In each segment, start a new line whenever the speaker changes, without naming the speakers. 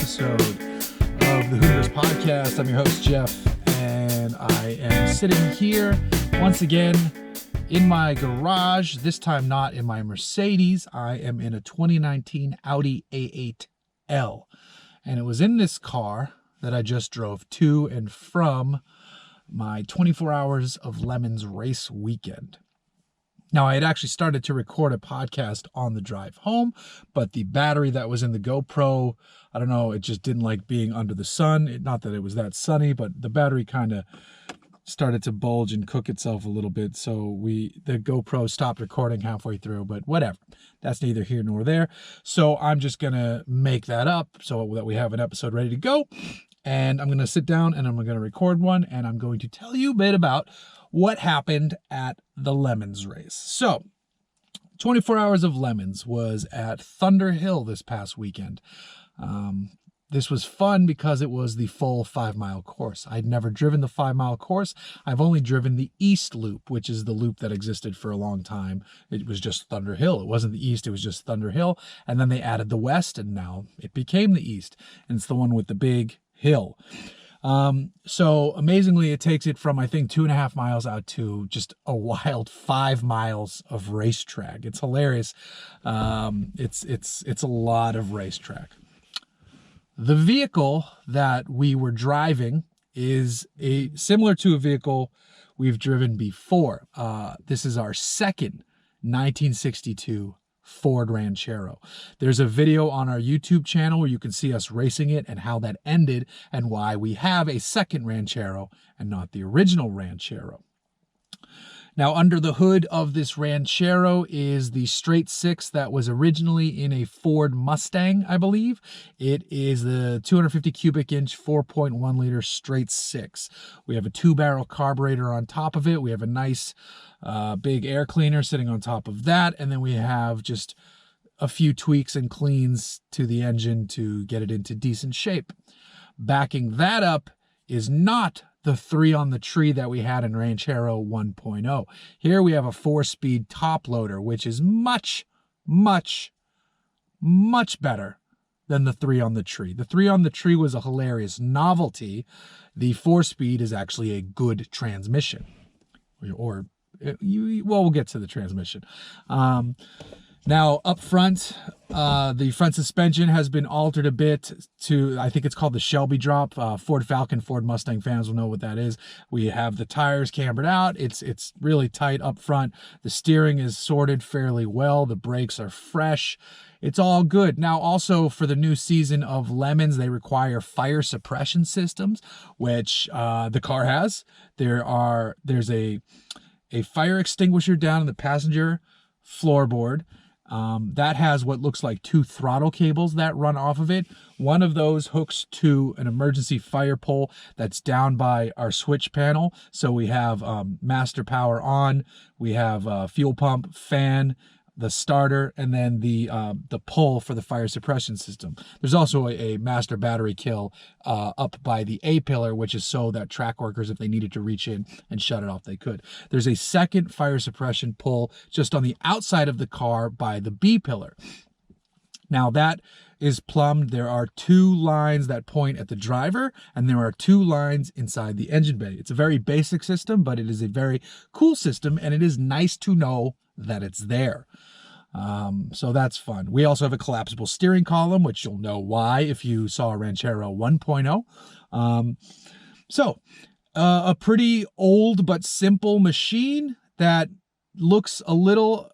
episode of the Hooniverse Podcast. I'm your host, Jeff, and I am sitting here once again in my garage, this time not in my Mercedes. I am in a 2019 Audi A8L, and it was in this car that I just drove to and from my 24 hours of LeMons race weekend. Now, I had actually started to record a podcast on the drive home, but the battery that was in the GoPro, I don't know, it just didn't like being under the sun. Not that it was that sunny, but the battery kind of started to bulge and cook itself a little bit. So the GoPro stopped recording halfway through, but whatever. That's neither here nor there. So I'm just going to make that up so that we have an episode ready to go. And I'm going to sit down and I'm going to record one, and I'm going to tell you a bit about what happened at the LeMons race. So 24 hours of LeMons was at Thunderhill this past weekend. This was fun because it was the full 5-mile course. I'd never driven the 5-mile course. I've only driven the East Loop, which is the loop that existed for a long time. It was just Thunderhill. It wasn't the East, it was just Thunderhill. And then they added the West, and now it became the East. And it's the one with the big hill. So amazingly, it takes it from, I think, 2.5 miles out to just a wild 5 miles of racetrack. It's hilarious. It's a lot of racetrack. The vehicle that we were driving is similar to a vehicle we've driven before. This is our second 1962 Ford Ranchero. There's a video on our YouTube channel where you can see us racing it and how that ended and why we have a second Ranchero and not the original Ranchero. Now, under the hood of this Ranchero is the straight six that was originally in a Ford Mustang, I believe. It is the 250 cubic inch, 4.1 liter straight six. We have a 2-barrel carburetor on top of it. We have a nice big air cleaner sitting on top of that. And then we have just a few tweaks and cleans to the engine to get it into decent shape. Backing that up is not the 3 on the tree that we had in Ranchero 1.0. Here we have a 4-speed top loader, which is much, much, much better than the 3 on the tree. The 3 on the tree was a hilarious novelty. The 4-speed is actually a good transmission. We'll get to the transmission. Now, up front, the front suspension has been altered a bit to, I think it's called the Shelby drop. Ford Falcon, Ford Mustang fans will know what that is. We have the tires cambered out. It's really tight up front. The steering is sorted fairly well. The brakes are fresh. It's all good. Now, also for the new season of LeMons, they require fire suppression systems, which the car has. There's a fire extinguisher down in the passenger floorboard. That has what looks like 2 throttle cables that run off of it. One of those hooks to an emergency fire pole that's down by our switch panel. So we have master power on, we have fuel pump, fan, the starter, and then the pull for the fire suppression system. There's also a master battery kill up by the A pillar, which is so that track workers, if they needed to reach in and shut it off, they could. There's a second fire suppression pull just on the outside of the car by the B pillar. Now that is plumbed. There are 2 lines that point at the driver, and there are 2 lines inside the engine bay. It's a very basic system, but it is a very cool system, and it is nice to know that it's there. So that's fun. We also have a collapsible steering column, which you'll know why if you saw a Ranchero 1.0. So a pretty old but simple machine that looks a little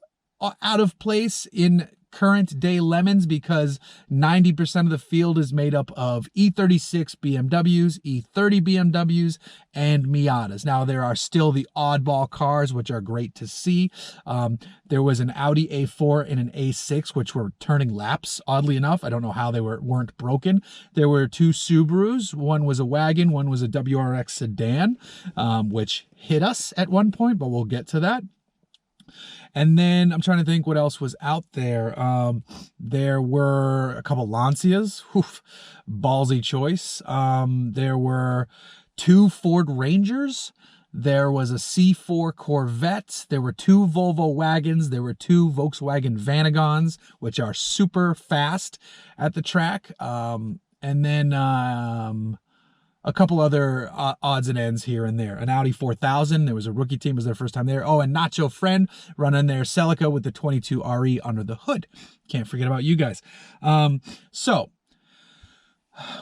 out of place in current day LeMons because 90% of the field is made up of E36 BMWs, E30 BMWs, and Miatas. Now, there are still the oddball cars, which are great to see. There was an Audi A4 and an A6, which were turning laps, oddly enough. I don't know how they weren't broken. There were 2 Subarus. One was a wagon, one was a WRX sedan, which hit us at one point, but we'll get to that. And then I'm trying to think what else was out there. There were a couple Lancias. Ballsy choice. There were 2 Ford Rangers. There was a C4 Corvette. There were 2 Volvo wagons. There were 2 Volkswagen Vanagons, which are super fast at the track. and then a couple other odds and ends here and there. An Audi 4000. There was a rookie team. It was their first time there. Oh, and Nacho Friend running their Celica with the 22 RE under the hood. Can't forget about you guys. So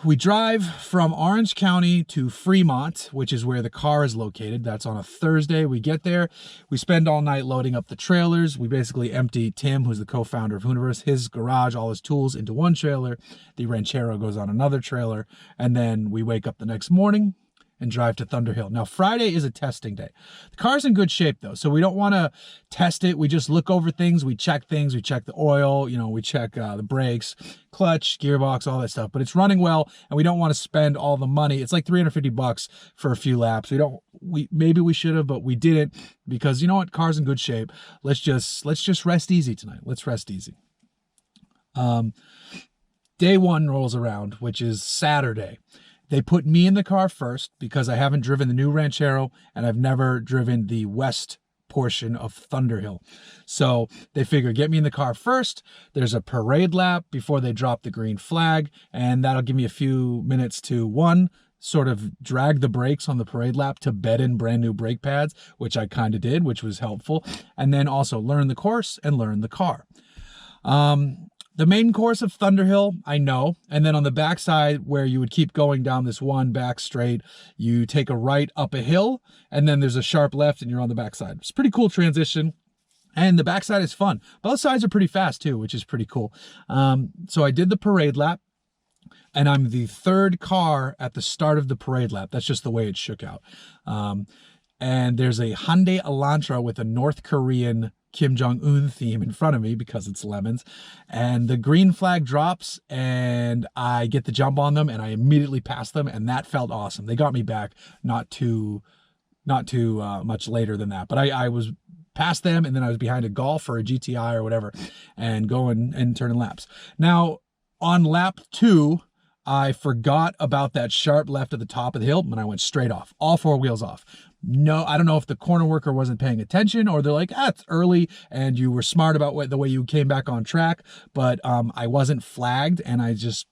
we drive from Orange County to Fremont, which is where the car is located. That's on a Thursday. We get there. We spend all night loading up the trailers. We basically empty Tim, who's the co-founder of Hooniverse, his garage, all his tools into one trailer. The Ranchero goes on another trailer. And then we wake up the next morning and drive to Thunderhill. Now, Friday is a testing day. The car's in good shape, though, so we don't want to test it. We just look over things. We check things. We check the oil. We check the brakes, clutch, gearbox, all that stuff. But it's running well, and we don't want to spend all the money. It's like $350 for a few laps. Maybe we should have, but we didn't because you know what? Car's in good shape. Let's just rest easy tonight. Let's rest easy. Day one rolls around, which is Saturday. They put me in the car first because I haven't driven the new Ranchero and I've never driven the west portion of Thunderhill. So they figure, get me in the car first. There's a parade lap before they drop the green flag, and that'll give me a few minutes to, one, sort of drag the brakes on the parade lap to bed in brand new brake pads, which I kind of did, which was helpful, and then also learn the course and learn the car. The main course of Thunderhill, I know. And then on the backside where you would keep going down this one back straight, you take a right up a hill and then there's a sharp left and you're on the backside. It's a pretty cool transition. And the backside is fun. Both sides are pretty fast too, which is pretty cool. So I did the parade lap and I'm the third car at the start of the parade lap. That's just the way it shook out. And there's a Hyundai Elantra with a North Korean Kim Jong-un theme in front of me because it's LeMons, and the green flag drops and I get the jump on them and I immediately pass them, and that felt awesome. They got me back not too much later than that, but I was past them and then I was behind a Golf or a GTI or whatever and going and turning laps. Now on lap 2, I forgot about that sharp left at the top of the hill and I went straight off, all 4 wheels off. No, I don't know if the corner worker wasn't paying attention or they're like, it's early and you were smart about the way you came back on track, but I wasn't flagged and I just,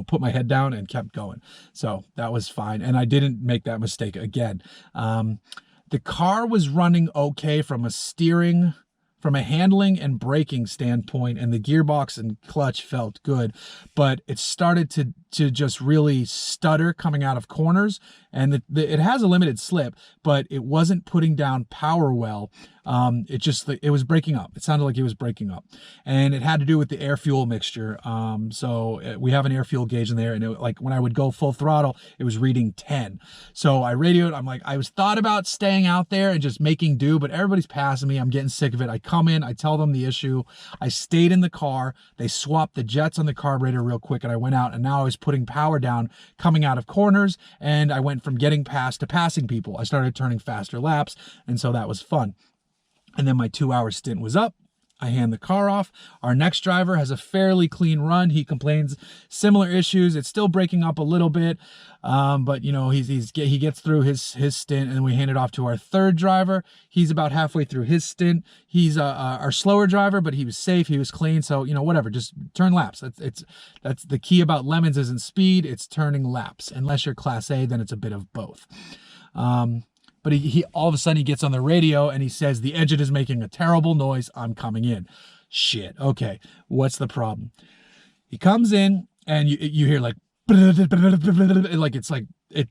put my head down and kept going. So that was fine. And I didn't make that mistake again. The car was running okay from a handling and braking standpoint, and the gearbox and clutch felt good, but it started to just really stutter coming out of corners, and it has a limited slip, but it wasn't putting down power well. It was breaking up. It sounded like it was breaking up, and it had to do with the air fuel mixture. So we have an air fuel gauge in there, and when I would go full throttle, it was reading 10. So I radioed. I'm like, I was thought about staying out there and just making do, but everybody's passing me. I'm getting sick of it. I come in, I tell them the issue. I stayed in the car. They swapped the jets on the carburetor real quick, and I went out, and now I was putting power down coming out of corners, and I went from getting past to passing people. I started turning faster laps, and so that was fun. And then my 2-hour stint was up. I hand the car off. Our next driver has a fairly clean run. He complains similar issues. It's still breaking up a little bit, but he gets through his stint, and then we hand it off to our third driver. He's about halfway through his stint. He's our slower driver, but he was safe. He was clean. So whatever. Just turn laps. That's the key about LeMons isn't speed. It's turning laps. Unless you're Class A, then it's a bit of both. But he all of a sudden he gets on the radio and he says, the engine is making a terrible noise. I'm coming in. Shit. Okay. What's the problem? He comes in and you hear like, it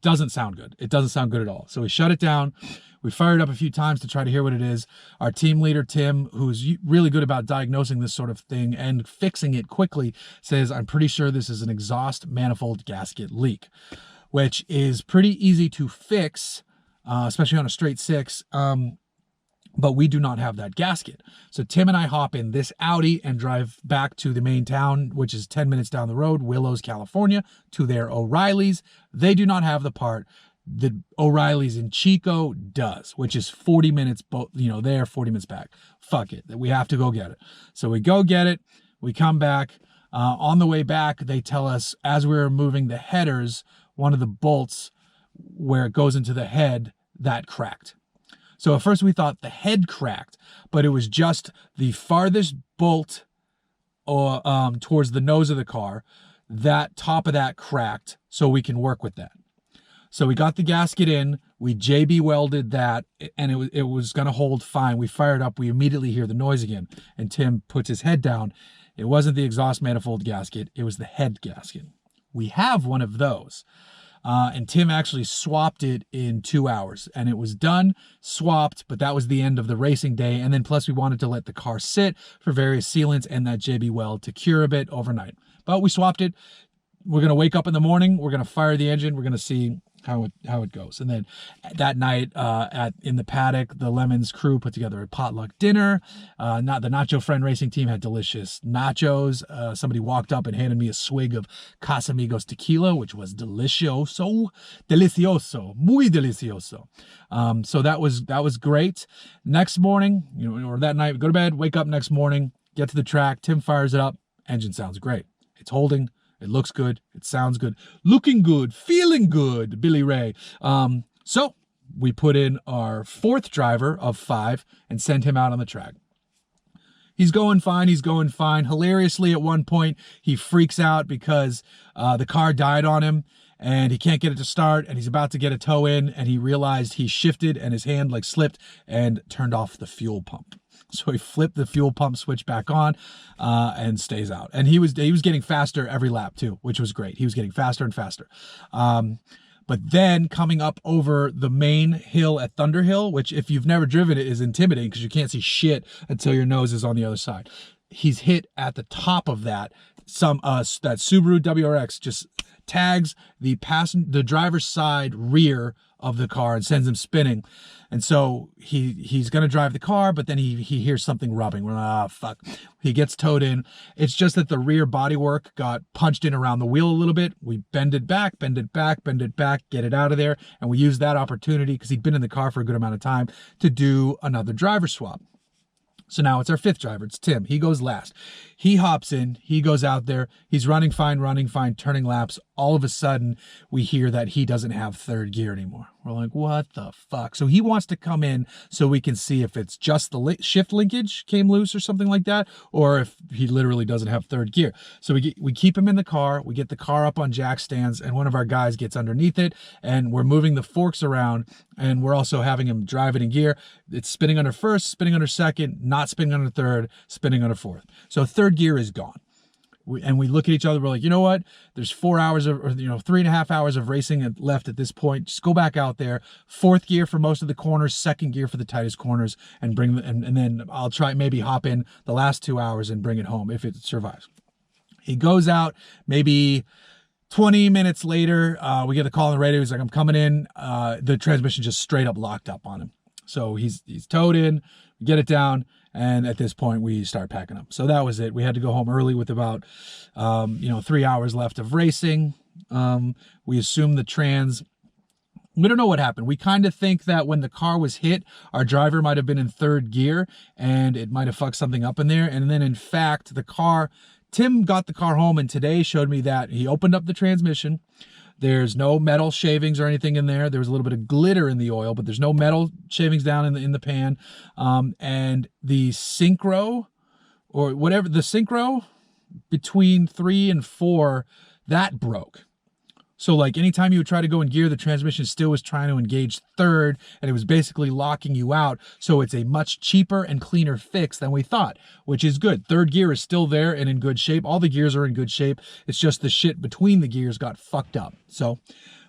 doesn't sound good. It doesn't sound good at all. So we shut it down. We fired up a few times to try to hear what it is. Our team leader, Tim, who's really good about diagnosing this sort of thing and fixing it quickly, says, I'm pretty sure this is an exhaust manifold gasket leak, which is pretty easy to fix, especially on a straight 6, but we do not have that gasket. So Tim and I hop in this Audi and drive back to the main town, which is 10 minutes down the road, Willows, California, to their O'Reilly's. They do not have the part. The O'Reilly's in Chico does, which is 40 minutes, there, 40 minutes back. Fuck it. We have to go get it. So we go get it. We come back. On the way back, they tell us as we were moving the headers, one of the bolts where it goes into the head, that cracked. So at first we thought the head cracked, but it was just the farthest bolt towards the nose of the car. that top of that cracked, so we can work with that. So we got the gasket in, we JB welded that, and it was going to hold fine. We fired up, we immediately hear the noise again, and Tim puts his head down. It wasn't the exhaust manifold gasket, it was the head gasket. We have one of those. And Tim actually swapped it in 2 hours, and it was done, swapped, but that was the end of the racing day. And then plus we wanted to let the car sit for various sealants and that JB weld to cure a bit overnight. But we swapped it. We're going to wake up in the morning. We're going to fire the engine. We're going to see how it goes. And then that night in the paddock, the LeMons crew put together a potluck dinner. The Nacho Friend Racing team had delicious nachos. Somebody walked up and handed me a swig of Casamigos tequila, which was delicioso, muy delicioso. So that was great. Next morning, or that night, go to bed, wake up next morning, get to the track. Tim fires it up. Engine sounds great. It's holding. It looks good. It sounds good. Looking good. Feeling good, Billy Ray. So we put in our fourth driver of 5 and send him out on the track. He's going fine. Hilariously, at one point, he freaks out because the car died on him and he can't get it to start, and he's about to get a tow in, and he realized he shifted and his hand slipped and turned off the fuel pump. So he flipped the fuel pump switch back on and stays out. And he was getting faster every lap too, which was great. He was getting faster and faster. But then coming up over the main hill at Thunderhill, which if you've never driven it is intimidating because you can't see shit until your nose is on the other side. He's hit at the top of that. That Subaru WRX just tags the driver's side rear of the car and sends him spinning. And so he's going to drive the car, but then he hears something rubbing. Fuck. He gets towed in. It's just that the rear bodywork got punched in around the wheel a little bit. We bend it back, get it out of there. And we used that opportunity, because he'd been in the car for a good amount of time, to do another driver swap. So now it's our 5th driver. It's Tim. He goes last. He hops in. He goes out there. He's running fine, turning laps. All of a sudden, we hear that he doesn't have 3rd gear anymore. We're like, what the fuck? So he wants to come in so we can see if it's just the shift linkage came loose or something like that, or if he literally doesn't have 3rd gear. So we keep him in the car. We get the car up on jack stands, and one of our guys gets underneath it, and we're moving the forks around, and we're also having him drive it in gear. It's spinning under 1st, spinning under 2nd, not spinning under 3rd, spinning under 4th. So 3rd gear is gone. We look at each other, we're like, you know what? There's 4 hours of, 3.5 hours of racing left at this point. Just go back out there. 4th gear for most of the corners, 2nd gear for the tightest corners, and and then I'll try maybe hop in the last 2 hours and bring it home if it survives. He goes out, maybe 20 minutes later, we get a call on the radio. He's like, I'm coming in. The transmission just straight up locked up on him. So he's towed in, we get it down, and at this point we start packing up. So that was it. We had to go home early with about 3 hours left of racing. We assumed the trans, we don't know what happened. We kind of think that when the car was hit, our driver might have been in 3rd gear and it might have fucked something up in there. And then in fact, Tim got the car home and today showed me that he opened up the transmission. There's no metal shavings or anything in there. There was a little bit of glitter in the oil, but there's no metal shavings down in the pan. And the synchro, or whatever, the synchro between 3 and 4, that broke. So anytime you would try to go in gear, the transmission still was trying to engage 3rd, and it was basically locking you out. So it's a much cheaper and cleaner fix than we thought, which is good. 3rd gear is still there and in good shape. All the gears are in good shape. It's just the shit between the gears got fucked up. So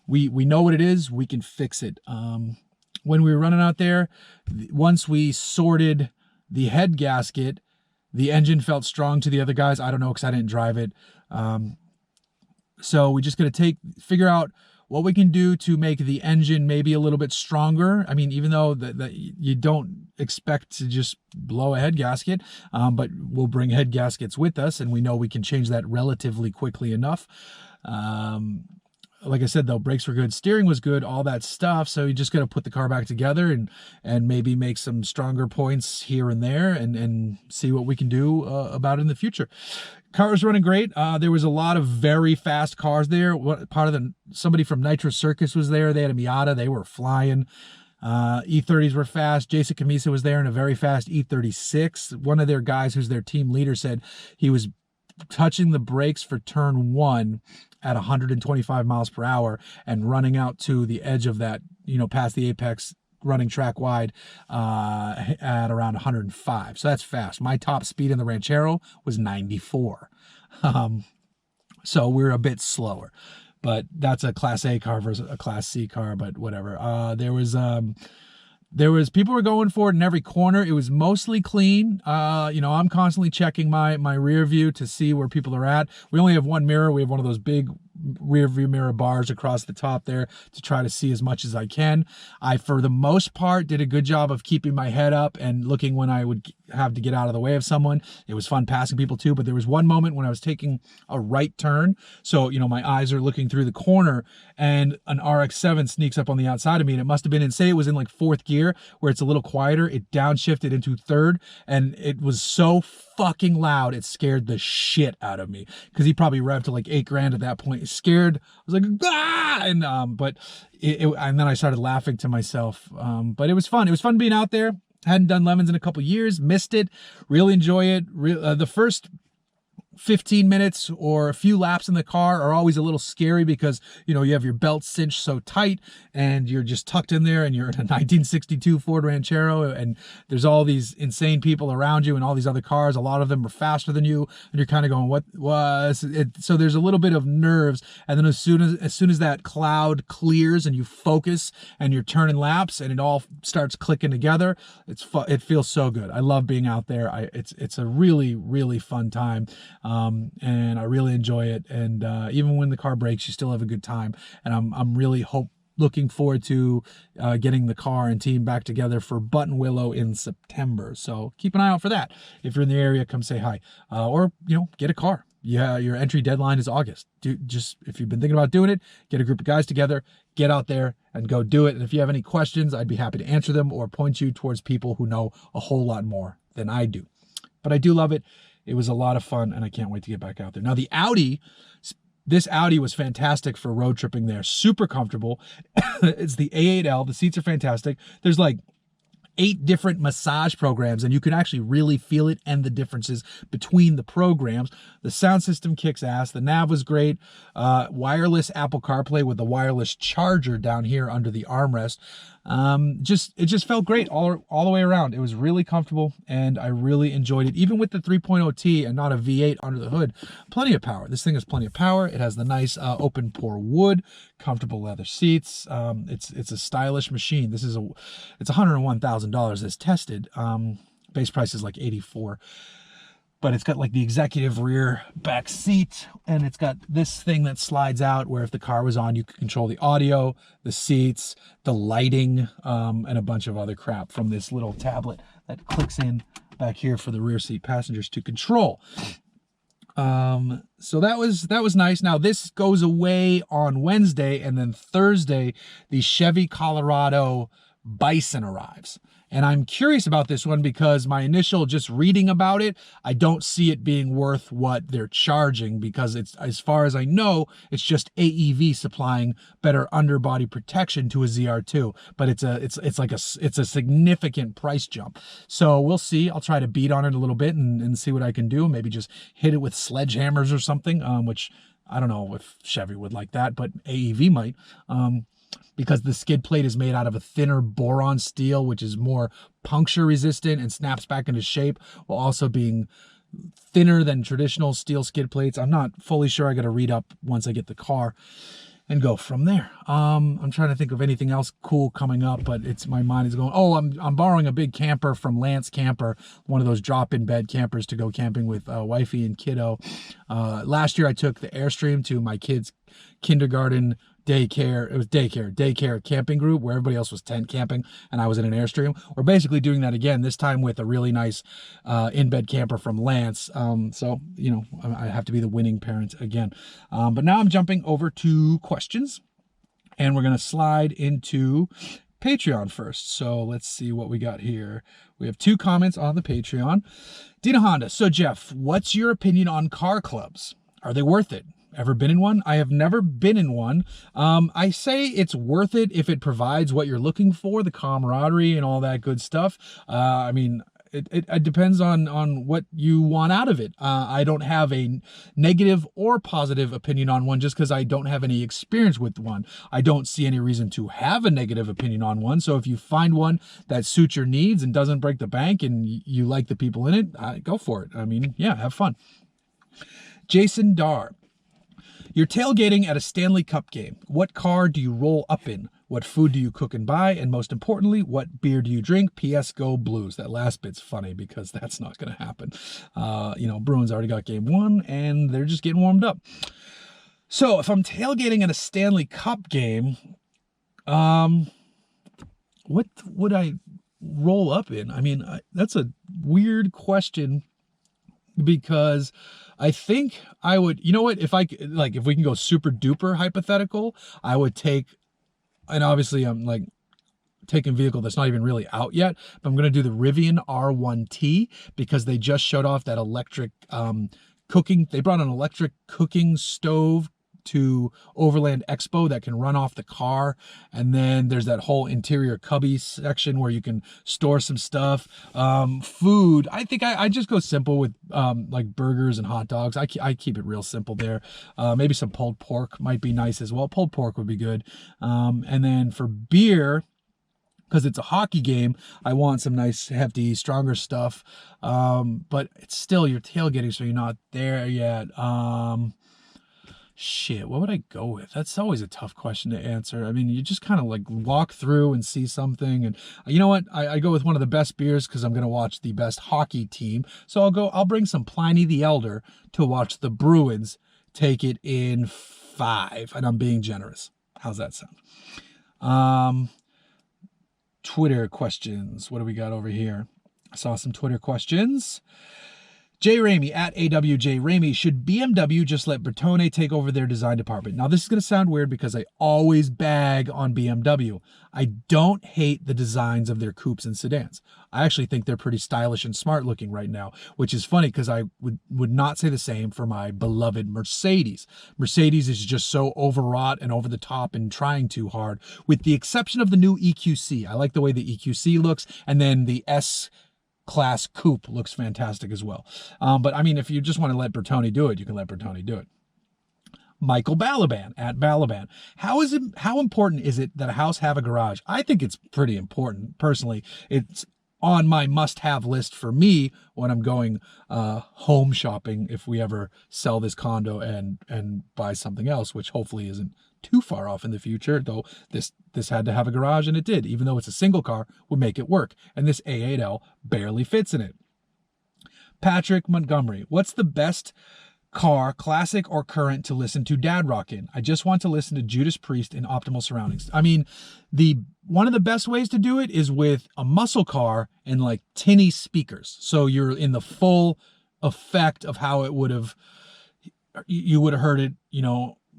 we know what it is. We can fix it. When we were running out there, once we sorted the head gasket, the engine felt strong to the other guys. I don't know, because I didn't drive it. So we're just going to figure out what we can do to make the engine maybe a little bit stronger. I mean, even though that you don't expect to just blow a head gasket, but we'll bring head gaskets with us, and we know we can change that relatively quickly enough. Like I said, though, brakes were good, steering was good, all that stuff. So you just got to put the car back together and maybe make some stronger points here and there, and see what we can do about it in the future. Car was running great. There was a lot of very fast cars there. Somebody from Nitro Circus was there. They had a Miata. They were flying. E30s were fast. Jason Camisa was there in a very fast E36. One of their guys, who's their team leader, said he was touching the brakes for turn 1 at 125 miles per hour and running out to the edge of that, past the apex, running track wide at around 105. So that's fast. My top speed in the Ranchero was 94. So we're a bit slower, but that's a Class A car versus a Class C car, but whatever. There was people were going for it in every corner. It was mostly clean. I'm constantly checking my rear view to see where people are at. We only have one mirror. We have one of those big rear view mirror bars across the top there to try to see as much as I can. I, for the most part, did a good job of keeping my head up and looking when I would have to get out of the way of someone. It was fun passing people too, but there was one moment when I was taking a right turn. So, my eyes are looking through the corner and an RX-7 sneaks up on the outside of me, and it must have been say it was in like 4th gear where it's a little quieter. It downshifted into 3rd, and it was so fucking loud it scared the shit out of me, because he probably revved to like $8,000 at that point. Scared. I was like, ah! And and then I started laughing to myself. But it was fun. It was fun being out there. Hadn't done LeMons in a couple years. Missed it. Really enjoy it. The first 15 minutes or a few laps in the car are always a little scary because, you have your belt cinched so tight and you're just tucked in there and you're in a 1962 Ford Ranchero and there's all these insane people around you and all these other cars. A lot of them are faster than you and you're kind of going, what was it? So there's a little bit of nerves. And then as soon as that cloud clears and you focus and you're turning laps and it all starts clicking together, it feels so good. I love being out there. It's a really, really fun time. And I really enjoy it. And even when the car breaks, you still have a good time. And I'm really looking forward to getting the car and team back together for Button Willow in September. So keep an eye out for that. If you're in the area, come say hi. Or get a car. Yeah, your entry deadline is August. If you've been thinking about doing it, get a group of guys together, get out there and go do it. And if you have any questions, I'd be happy to answer them or point you towards people who know a whole lot more than I do. But I do love it. It was a lot of fun, and I can't wait to get back out there. Now, this Audi was fantastic for road tripping there. Super comfortable. It's the A8L. The seats are fantastic. There's like 8 different massage programs, and you can actually really feel it and the differences between the programs. The sound system kicks ass. The nav was great. Wireless Apple CarPlay with the wireless charger down here under the armrest. It just felt great all the way around. It was really comfortable and I really enjoyed it. Even with the 3.0T and not a V8 under the hood, plenty of power. This thing has plenty of power. It has the nice open pore wood, comfortable leather seats. It's a stylish machine. It's $101,000 as tested. Base price is like $84,000. But it's got like the executive rear back seat, and it's got this thing that slides out where if the car was on, you could control the audio, the seats, the lighting, and a bunch of other crap from this little tablet that clicks in back here for the rear seat passengers to control. So that was nice. Now this goes away on Wednesday, and then Thursday, the Chevy Colorado Bison arrives. And I'm curious about this one because my initial just reading about it, I don't see it being worth what they're charging, because it's, as far as I know, it's just AEV supplying better underbody protection to a ZR2, but it's a significant price jump. So we'll see. I'll try to beat on it a little bit and see what I can do. Maybe just hit it with sledgehammers or something, which I don't know if Chevy would like that, but AEV might. Because the skid plate is made out of a thinner boron steel, which is more puncture resistant and snaps back into shape, while also being thinner than traditional steel skid plates. I'm not fully sure. I got to read up once I get the car and go from there. I'm trying to think of anything else cool coming up, but my mind is going, oh, I'm borrowing a big camper from Lance Camper, one of those drop-in bed campers to go camping with wifey and kiddo. Last year I took the Airstream to my kids' kindergarten daycare. It was daycare camping group where everybody else was tent camping and I was in an Airstream. We're basically doing that again, this time with a really nice in-bed camper from Lance. So, I have to be the winning parent again. But now I'm jumping over to questions, and we're going to slide into Patreon first. So let's see what we got here. We have 2 comments on the Patreon. Dina Honda. So Jeff, what's your opinion on car clubs? Are they worth it? Ever been in one? I have never been in one. I say it's worth it if it provides what you're looking for, the camaraderie and all that good stuff. I mean, it depends on what you want out of it. I don't have a negative or positive opinion on one just because I don't have any experience with one. I don't see any reason to have a negative opinion on one. So if you find one that suits your needs and doesn't break the bank and you like the people in it, go for it. I mean, yeah, have fun. Jason Dar. You're tailgating at a Stanley Cup game. What car do you roll up in? What food do you cook and buy? And most importantly, what beer do you drink? P.S. Go Blues. That last bit's funny because that's not going to happen. Bruins already got game 1 and they're just getting warmed up. So if I'm tailgating at a Stanley Cup game, what would I roll up in? I mean, that's a weird question because I think I would, if we can go super duper hypothetical, I would take, and obviously I'm like taking a vehicle that's not even really out yet, but I'm going to do the Rivian R1T because they just showed off that electric cooking. They brought an electric cooking stove to Overland Expo that can run off the car, and then there's that whole interior cubby section where you can store some stuff. Food, I think I just go simple with like burgers and hot dogs. I keep it real simple there. Maybe some pulled pork might be nice as well. Pulled pork would be good. And then for beer, because it's a hockey game, I want some nice, hefty, stronger stuff. But it's still, you're tailgating, so you're not there yet. Shit, what would I go with? That's always a tough question to answer. I mean, you just kind of like walk through and see something. And you know what? I go with one of the best beers because I'm going to watch the best hockey team. So I'll bring some Pliny the Elder to watch the Bruins take it in 5. And I'm being generous. How's that sound? Twitter questions. What do we got over here? I saw some Twitter questions. J. Ramey at AWJ Ramey. Should BMW just let Bertone take over their design department? Now, this is going to sound weird because I always bag on BMW. I don't hate the designs of their coupes and sedans. I actually think they're pretty stylish and smart looking right now, which is funny because I would not say the same for my beloved Mercedes. Mercedes is just so overwrought and over the top and trying too hard, with the exception of the new EQC. I like the way the EQC looks, and then the S-Class coupe looks fantastic as well. But I mean, if you just want to let Bertone do it, you can let Bertone do it. Michael Balaban at Balaban. How important is it that a house have a garage? I think it's pretty important. Personally, it's on my must-have list for me when I'm going home shopping if we ever sell this condo and buy something else, which hopefully isn't too far off in the future, though this had to have a garage, and it did. Even though it's a single car, would make it work. And this A8L barely fits in it. Patrick Montgomery, what's the best car, classic or current, to listen to dad rock in? I just want to listen to Judas Priest in optimal surroundings. I mean, one of the best ways to do it is with a muscle car and like tinny speakers. So you're in the full effect of how you would have heard it,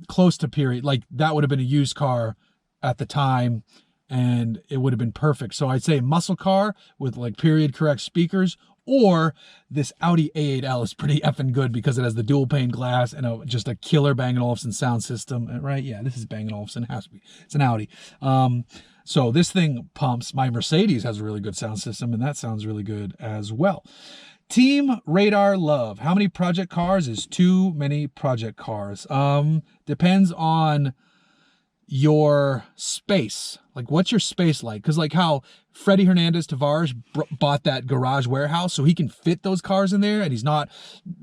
close to period. Like that would have been a used car at the time and it would have been perfect. So I'd say muscle car with like period correct speakers, or this Audi A8L is pretty effing good because it has the dual pane glass and just a killer Bang & Olufsen sound system. Right? Yeah, this is Bang & Olufsen. It has to be. It's an Audi. So this thing pumps. My Mercedes has a really good sound system, and that sounds really good as well. Team Radar Love. How many project cars is too many project cars? Depends on your space. Like, what's your space like? Because like how Freddie Hernandez Tavares bought that garage warehouse so he can fit those cars in there and he's not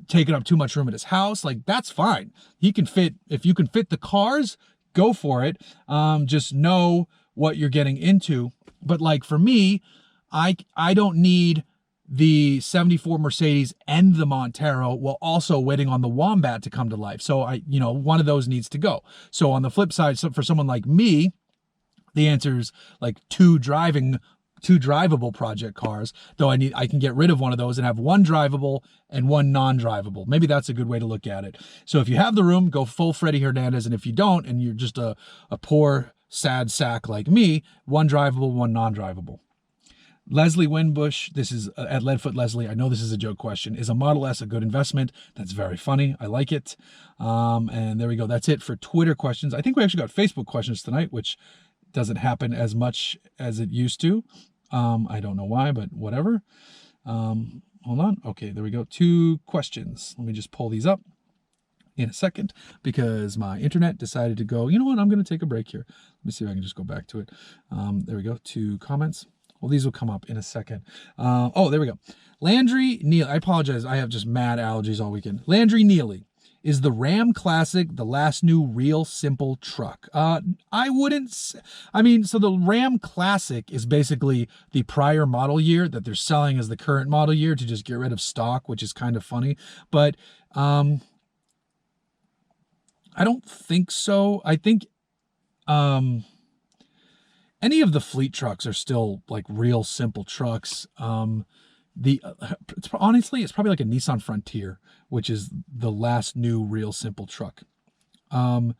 taking up too much room at his house. Like, that's fine. If you can fit the cars, go for it. Just know what you're getting into. But like for me, I don't need the 74 Mercedes and the Montero while also waiting on the Wombat to come to life. So one of those needs to go. So on the flip side, so for someone like me, the answer is like two drivable project cars, though I can get rid of one of those and have one drivable and one non-drivable. Maybe that's a good way to look at it. So if you have the room, go full Freddie Hernandez. And if you don't, and you're just a poor, sad sack like me, one drivable, one non-drivable. Leslie Winbush, this is at Leadfoot Leslie. I know this is a joke question. Is a Model S a good investment? That's very funny. I like it. And there we go. That's it for Twitter questions. I think we actually got Facebook questions tonight, which doesn't happen as much as it used to. I don't know why, but whatever. Hold on. Okay, there we go. 2 questions. Let me just pull these up in a second because my internet decided to go, you know what, I'm going to take a break here. Let me see if I can just go back to it. There we go. 2 comments. Well, these will come up in a second. Oh, there we go. Landry Neely. I apologize. I have just mad allergies all weekend. Landry Neely. Is the Ram Classic the last new real simple truck? I wouldn't. I mean, so the Ram Classic is basically the prior model year that they're selling as the current model year to just get rid of stock, which is kind of funny. But I don't think so. I think any of the fleet trucks are still like real simple trucks. Honestly, it's probably like a Nissan Frontier, which is the last new real simple truck. Kyle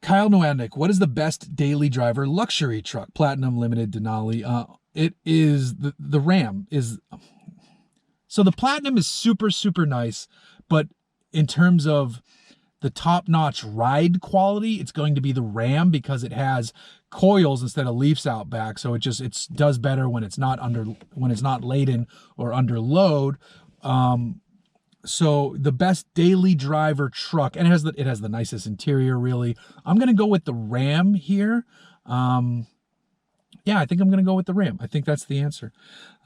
Noadnik, what is the best daily driver luxury truck? Platinum, Limited, Denali. It is the Ram is. So the Platinum is super, super nice, but in terms of the top-notch ride quality, it's going to be the Ram because it has coils instead of leafs out back. So it does better when it's not laden or under load. So the best daily driver truck, and it has the nicest interior, really. I'm going to go with the Ram here. Yeah, I think I'm going to go with the Ram. I think that's the answer.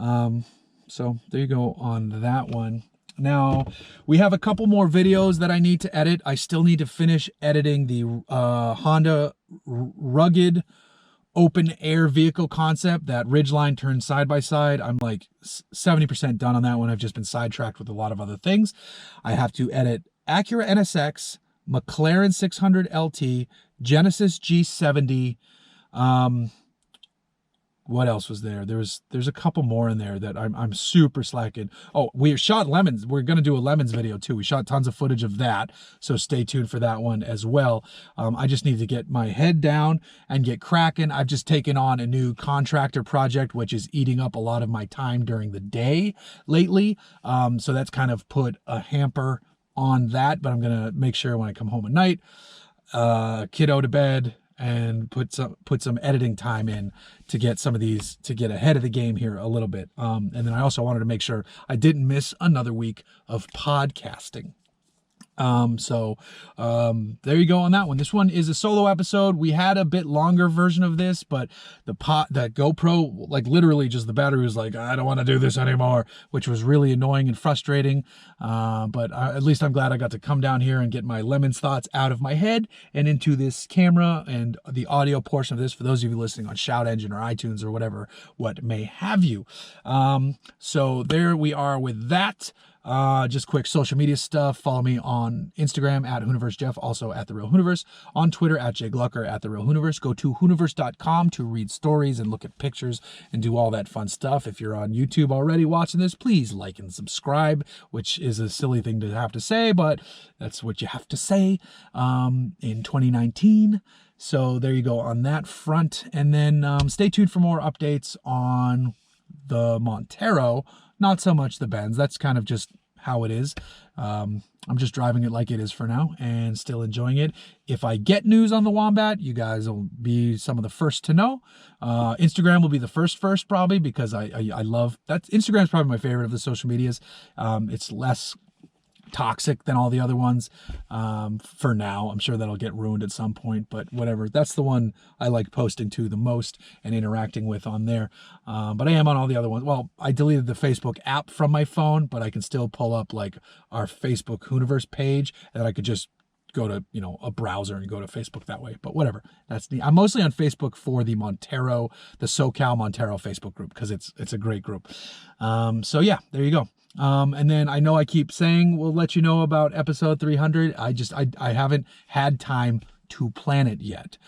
So there you go on that one. Now, we have a couple more videos that I need to edit. I still need to finish editing the Honda rugged open air vehicle concept, that Ridgeline turned side by side. I'm like 70% done on that one. I've just been sidetracked with a lot of other things. I have to edit Acura NSX, McLaren 600 LT, Genesis G70. What else was there? There's a couple more in there that I'm super slacking. Oh, we shot LeMons. We're going to do a LeMons video too. We shot tons of footage of that, so stay tuned for that one as well. I just need to get my head down and get cracking. I've just taken on a new contractor project, which is eating up a lot of my time during the day lately. So that's kind of put a hamper on that, but I'm going to make sure when I come home at night, kiddo to bed, and put some editing time in to get some of these, to get ahead of the game here a little bit. And then I also wanted to make sure I didn't miss another week of podcasting. There you go on that one. This one is a solo episode. We had a bit longer version of this, but that GoPro, like literally just the battery was like, I don't want to do this anymore, which was really annoying and frustrating. But at least I'm glad I got to come down here and get my LeMons thoughts out of my head and into this camera and the audio portion of this for those of you listening on Shout Engine or iTunes or whatever, what may have you. So there we are with that. Just quick social media stuff. Follow me on Instagram at HooniverseJeff, also at The Real Hooniverse, on Twitter at JGlucker, at The Real Hooniverse. Go to Hooniverse.com to read stories and look at pictures and do all that fun stuff. If you're on YouTube already watching this, please like and subscribe, which is a silly thing to have to say, but that's what you have to say in 2019. So there you go on that front. And then stay tuned for more updates on the Montero. Not so much the Benz. That's kind of just how it is. I'm just driving it like it is for now and still enjoying it. If I get news on the Wombat, you guys will be some of the first to know. Instagram will be the first probably, because I love that. Instagram's probably my favorite of the social medias. It's less toxic than all the other ones for now. I'm sure that'll get ruined at some point, but whatever. That's the one I like posting to the most and interacting with on there. But I am on all the other ones. Well, I deleted the Facebook app from my phone, but I can still pull up like our Facebook Hooniverse page, and I could just go to, a browser and go to Facebook that way. But whatever. I'm mostly on Facebook for the Montero, the SoCal Montero Facebook group, because it's a great group. So yeah, there you go. And then I know I keep saying we'll let you know about episode 300. I haven't had time to plan it yet.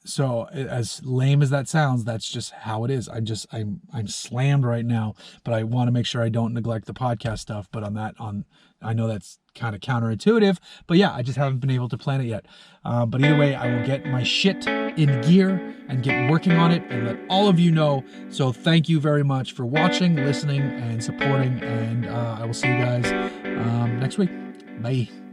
So as lame as that sounds, that's just how it is. I'm slammed right now, but I want to make sure I don't neglect the podcast stuff. But I know that's kind of counterintuitive, but yeah, I just haven't been able to plan it yet. But either way, I will get my shit in gear and get working on it and let all of you know. So thank you very much for watching, listening, and supporting. And I will see you guys next week. Bye.